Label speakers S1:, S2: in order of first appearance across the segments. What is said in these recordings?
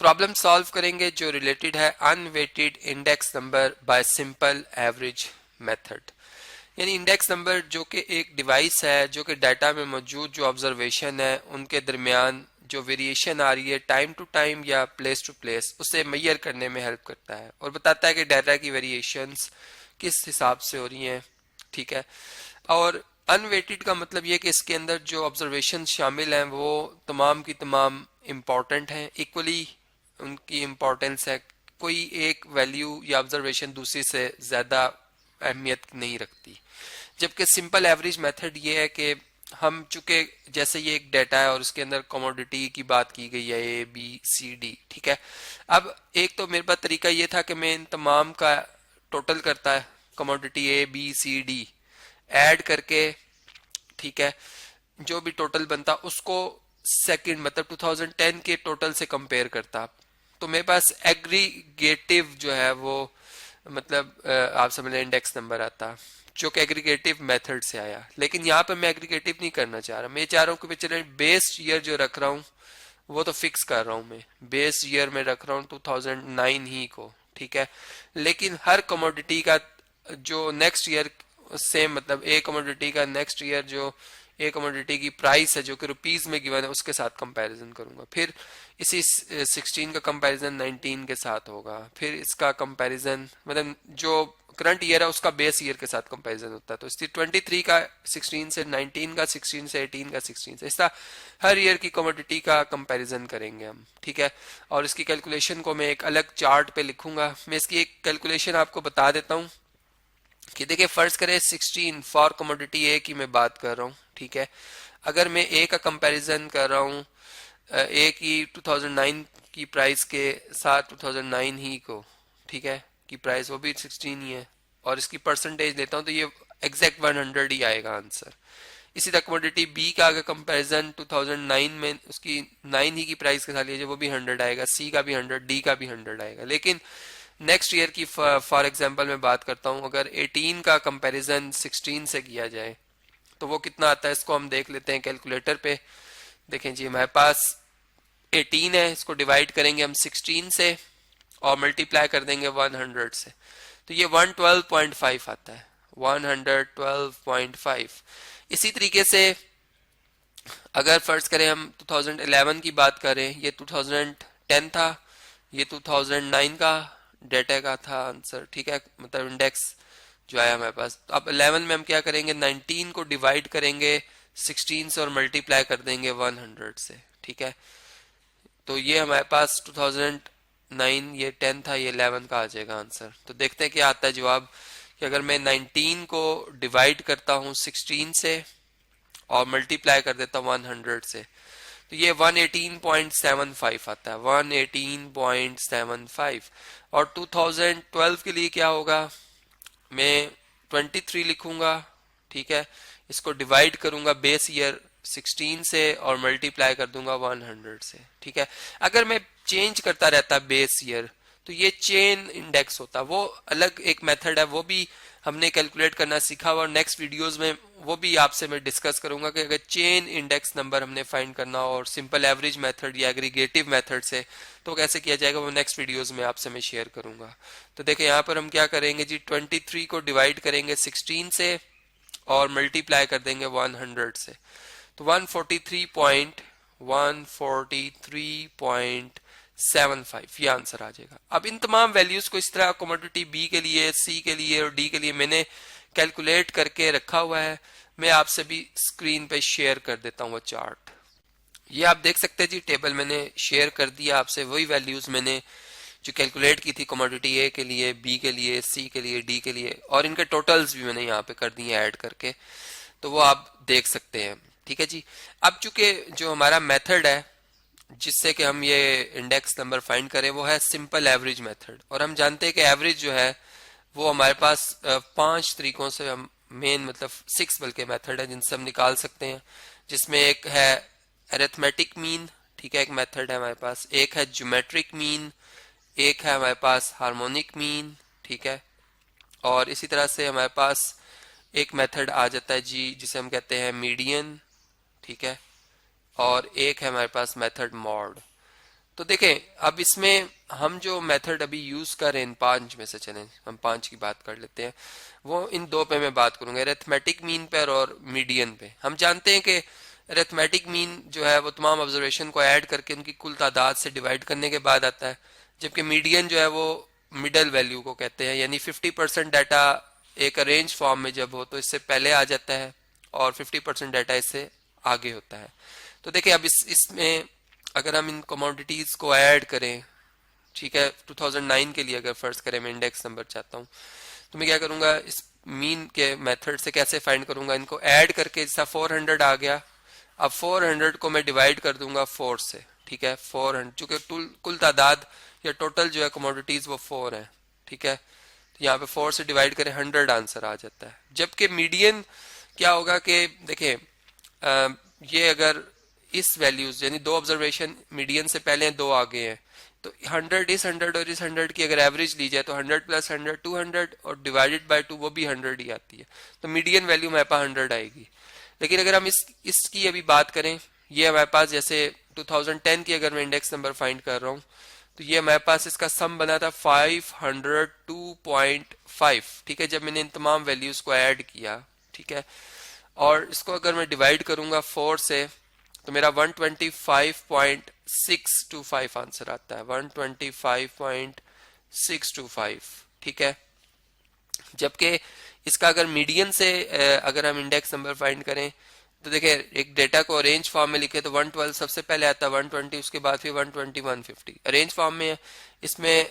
S1: Problem solve करेंगे जो related है unweighted index number by simple average method. यानी इंडेक्स नंबर जो कि एक डिवाइस है जो कि डाटा में मौजूद जो ऑब्जर्वेशन है उनके दरमियान जो वेरिएशन आ रही है टाइम टू टाइम या प्लेस टू प्लेस उसे मेजर करने में हेल्प करता है और बताता है कि डाटा की वेरिएशंस किस हिसाब से हो रही हैं। ठीक है, और अनवेटेड का मतलब ये कि इसके अंदर जो ऑब्जर्वेशन शामिल हैं वो तमाम की तमाम इम्पॉर्टेंट हैं, इक्वली उनकी इम्पोर्टेंस है, कोई एक वैल्यू या ऑब्जर्वेशन दूसरी से ज़्यादा अहमियत नहीं रखती। जबकि सिंपल एवरेज मेथड ये है कि हम चूंकि जैसे ये एक डाटा है और उसके अंदर कमोडिटी की बात की गई है ए बी सी डी। ठीक है, अब एक तो मेरे पास तरीका ये था कि मैं इन तमाम का टोटल करता है commodity A B C D add करके, ठीक है, जो भी टोटल बनता उसको सेकंड मतलब 2010 के टोटल से कंपेयर करता। तो मेरे पास एग्रीगेटिव जो है वो मतलब आप समझ लें इंडेक्स नंबर आता जो कि एग्रीगेटिव मेथड से आया। लेकिन यहाँ पे मैं एग्रीगेटिव नहीं करना चाह रहा, मैं चाह रहा हूँ कि चले बेस ईयर जो रख रहा हूँ वो तो फिक्स कर रहा हूँ, मैं बेस ईयर में रख रहा हूँ 2009 ही को। ठीक है, लेकिन हर कमोडिटी का जो नेक्स्ट ईयर सेम मतलब ए कमोडिटी का नेक्स्ट ईयर जो ए कमोडिटी की प्राइस है जो कि रुपीज में गिवन है उसके साथ कंपैरिजन करूंगा। फिर इसी 16 का कंपैरिजन 19 के साथ होगा, फिर इसका कंपैरिजन मतलब जो करंट ईयर है उसका बेस ईयर के साथ कंपैरिजन होता है। तो इसलिए 23 का 16 से, 19 का 16 से, 18 का 16 से, इस तरह हर ईयर की कमोडिटी का कंपैरिजन करेंगे हम। ठीक है, और इसकी कैलकुलेशन को मैं एक अलग चार्ट पे लिखूंगा। मैं इसकी एक कैलकुलेशन आपको बता देता हूँ कि देखिए फर्ज करें 16 फॉर कमोडिटी ए की मैं बात कर रहा हूँ। ठीक है, अगर मैं ए का कंपैरिजन कर रहा हूँ ए की 2009 की प्राइस के साथ 2009 ही को, ठीक है, की प्राइस वो भी 16 ही है और इसकी परसेंटेज लेता हूँ तो ये एग्जैक्ट 100 ही आएगा आंसर। इसी तरह कमोडिटी बी का अगर कंपैरिजन 2009 में उसकी 9 ही की प्राइस के साथ लीजिए वो भी 100 आएगा, सी का भी 100, डी का भी 100 आएगा। लेकिन नेक्स्ट ईयर की फॉर एग्जांपल मैं बात करता हूं, अगर 18 का कंपैरिजन 16 से किया जाए तो वो कितना आता है इसको हम देख लेते हैं कैलकुलेटर पे। देखें जी हमारे पास 18 है, इसको डिवाइड करेंगे हम 16 से और मल्टीप्लाई कर देंगे 100 से तो ये 112.5 आता है, 112.5। इसी तरीके से अगर फर्ज करें हम 2011 की बात करें, ये 2010 था, ये 2009 का डेटा का था आंसर। ठीक है, मतलब इंडेक्स जो आया हमारे पास। तो अब 11 में हम क्या करेंगे, 19 को डिवाइड करेंगे 16 से और मल्टीप्लाई कर देंगे 100 से। ठीक है, तो ये हमारे पास 2009 ये 10 था, ये 11 का आ जाएगा आंसर। तो देखते हैं क्या आता है जवाब कि अगर मैं 19 को डिवाइड करता हूँ 16 से और मल्टीप्लाई कर देता हूँ 100 से तो ये 118.75 आता है, 118.75। और 2012 के लिए क्या होगा, मैं 23 लिखूंगा। ठीक है, इसको डिवाइड करूंगा बेस ईयर 16 से और मल्टीप्लाई कर दूंगा 100 से। ठीक है, अगर मैं चेंज करता रहता बेस ईयर तो ये चेन इंडेक्स होता, वो अलग एक मेथड है, वो भी हमने कैलकुलेट करना सीखा हुआ और नेक्स्ट वीडियोस में वो भी आपसे मैं डिस्कस करूंगा कि अगर चेन इंडेक्स नंबर हमने फाइंड करना हो और सिंपल एवरेज मेथड या एग्रीगेटिव मेथड से तो कैसे किया जाएगा वो नेक्स्ट वीडियोस में आपसे मैं शेयर करूंगा। तो देखिए यहाँ पर हम क्या करेंगे जी, 23 को डिवाइड करेंगे 16 से और मल्टीप्लाई कर देंगे 100 से तो 143.75 ये आंसर आ जाएगा। अब इन तमाम वैल्यूज को इस तरह कमोडिटी बी के लिए, सी के लिए और डी के लिए मैंने कैलकुलेट करके रखा हुआ है। मैं आपसे भी स्क्रीन पे शेयर कर देता हूँ वो चार्ट। ये आप देख सकते हैं जी, टेबल मैंने शेयर कर दिया आपसे, वही वैल्यूज मैंने जो कैलकुलेट की थी कमोडिटी ए के लिए, बी के लिए, सी के लिए, डी के लिए, और इनके टोटल्स भी मैंने यहाँ पे कर दिए ऐड करके, तो वो आप देख सकते हैं। ठीक है जी, अब चूंकि जो हमारा मेथड है जिससे कि हम ये इंडेक्स नंबर फाइंड करें वो है सिंपल एवरेज मेथड, और हम जानते हैं कि एवरेज जो है वो हमारे पास 5 तरीकों से हम मेन मतलब 6 बल्कि मेथड है जिनसे हम निकाल सकते हैं, जिसमें एक है अरिथमेटिक मीन। ठीक है, एक मेथड है हमारे पास, एक है ज्योमेट्रिक मीन, एक है हमारे पास हार्मोनिक मीन। ठीक है, और इसी तरह से हमारे पास एक मेथड आ जाता है जी जिसे हम कहते हैं मीडियन। ठीक है, और एक है हमारे पास मेथड मॉड। तो देखें अब इसमें हम जो मेथड अभी यूज कर रहे हैं इन पांच में से, चलें हम पांच की बात कर लेते हैं। वो इन दो पे मैं बात करूंगा, अरिथमेटिक मीन पर और मीडियन पे। हम जानते हैं कि अरिथमेटिक मीन जो है वो तमाम ऑब्जर्वेशन को ऐड करके उनकी कुल तादाद से डिवाइड करने के बाद आता है, जबकि मीडियन जो है वो मिडल वैल्यू को कहते हैं, यानी 50% डाटा एक अरेंज फॉर्म में जब हो तो इससे पहले आ जाता है और 50% डाटा इससे आगे होता है। तो देखिए अब इसमें अगर हम इन कमोडिटीज को ऐड करें, ठीक है, 2009 के लिए अगर फर्ज करें मैं इंडेक्स नंबर चाहता हूँ, तो मैं क्या करूंगा, इस मीन के मेथड से कैसे फाइंड करूंगा, इनको ऐड करके जैसा 400 आ गया, अब 400 को मैं डिवाइड कर दूंगा 4 से, ठीक है, 400 चूंकि कुल तादाद या टोटल जो है कमोडिटीज वो 4 है, ठीक है, तो यहाँ पे 4 से डिवाइड करें 100 आंसर आ जाता है। जबकि मीडियन क्या होगा कि देखिए ये अगर इस वैल्यूज यानी दो ऑब्जर्वेशन मीडियन से पहले दो आगे हैं, तो 100 इस 100 और इस 100 की अगर एवरेज ली जाए तो 100 प्लस 100 200 और डिवाइडेड बाय 2 वो भी 100 ही आती है, तो मीडियन वैल्यू हमारे पास 100 आएगी। लेकिन अगर हम इसकी अभी बात करें, ये हमारे पास जैसे 2010 की अगर मैं इंडेक्स नंबर फाइंड कर रहा हूँ, तो ये हमारे पास इसका सम बना था 502.5, ठीक है, जब मैंने इन तमाम वैल्यूज को ऐड किया, ठीक है, और इसको अगर मैं डिवाइड करूंगा 4 से तो मेरा 125.625 आंसर आता है, 125.625, ठीक है। जबकि इसका अगर मीडियन से अगर हम इंडेक्स नंबर फाइंड करें तो देखिए एक डेटा को अरेंज फॉर्म में लिखे तो 112 सबसे पहले आता है, 120 उसके बाद फिर 120 150 अरेंज फॉर्म में। इसमें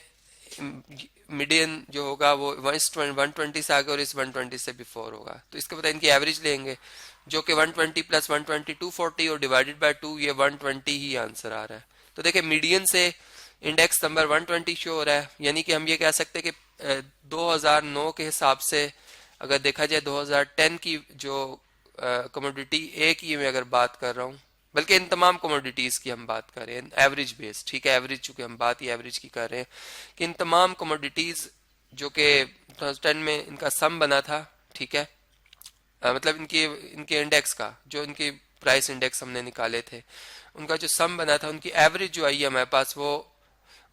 S1: मीडियन जो होगा वो 120 से आगे और इस 120 से बिफोर होगा, तो इसके बाद इनकी एवरेज लेंगे जो कि 120 प्लस 120 240 और डिवाइडेड बाय 2 ये 120 ही आंसर आ रहा है। तो देखिए मीडियन से इंडेक्स नंबर 120 शो हो रहा है, यानी कि हम ये कह सकते हैं कि 2009 के हिसाब से अगर देखा जाए 2010 की जो कमोडिटी ए की मैं अगर बात कर रहा हूँ, बल्कि इन तमाम कमोडिटीज की हम बात कर रहे हैं एवरेज बेस, ठीक है, एवरेज चूंकि हम बात ही एवरेज की कर रहे हैं कि इन तमाम कमोडिटीज जो कि 2010 में इनका सम बना था, ठीक है, मतलब इनके इंडेक्स का जो इनके प्राइस इंडेक्स हमने निकाले थे उनका जो सम बना था, उनकी एवरेज जो आई है हमारे पास वो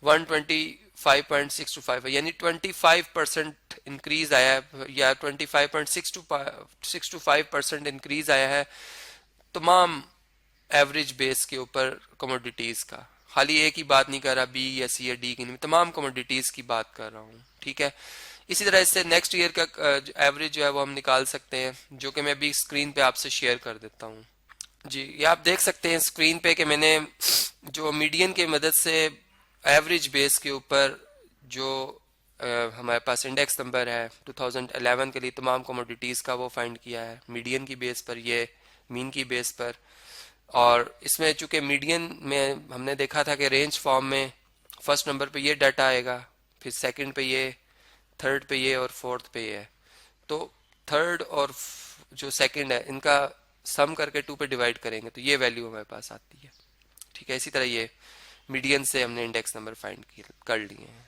S1: 125.625 है, यानी 25% इंक्रीज आया है या 25.625% इंक्रीज आया है तमाम एवरेज बेस के ऊपर कमोडिटीज का। खाली एक ही बात नहीं कर रहा, बी या सी या डी की नहीं, तमाम कमोडिटीज की बात कर रहा हूँ, ठीक है। इसी तरह इससे नेक्स्ट ईयर का एवरेज जो है वो हम निकाल सकते हैं, जो कि मैं अभी स्क्रीन पे आपसे शेयर कर देता हूँ। जी ये आप देख सकते हैं स्क्रीन पे कि मैंने जो मीडियन की मदद से एवरेज बेस के ऊपर जो हमारे पास इंडेक्स नंबर है 2011 के लिए तमाम कमोडिटीज़ का वो फाइंड किया है मीडियन की बेस पर, ये मीन की बेस पर। और इसमें चूंकि मीडियन में हमने देखा था कि रेंज फॉर्म में फर्स्ट नंबर पे ये डाटा आएगा, फिर सेकंड पे ये, थर्ड पे ये और फोर्थ पे ये है, तो थर्ड और जो सेकंड है इनका सम करके 2 पे डिवाइड करेंगे तो ये वैल्यू हमारे पास आती है, ठीक है। इसी तरह ये मीडियन से हमने इंडेक्स नंबर फाइंड कर लिए हैं।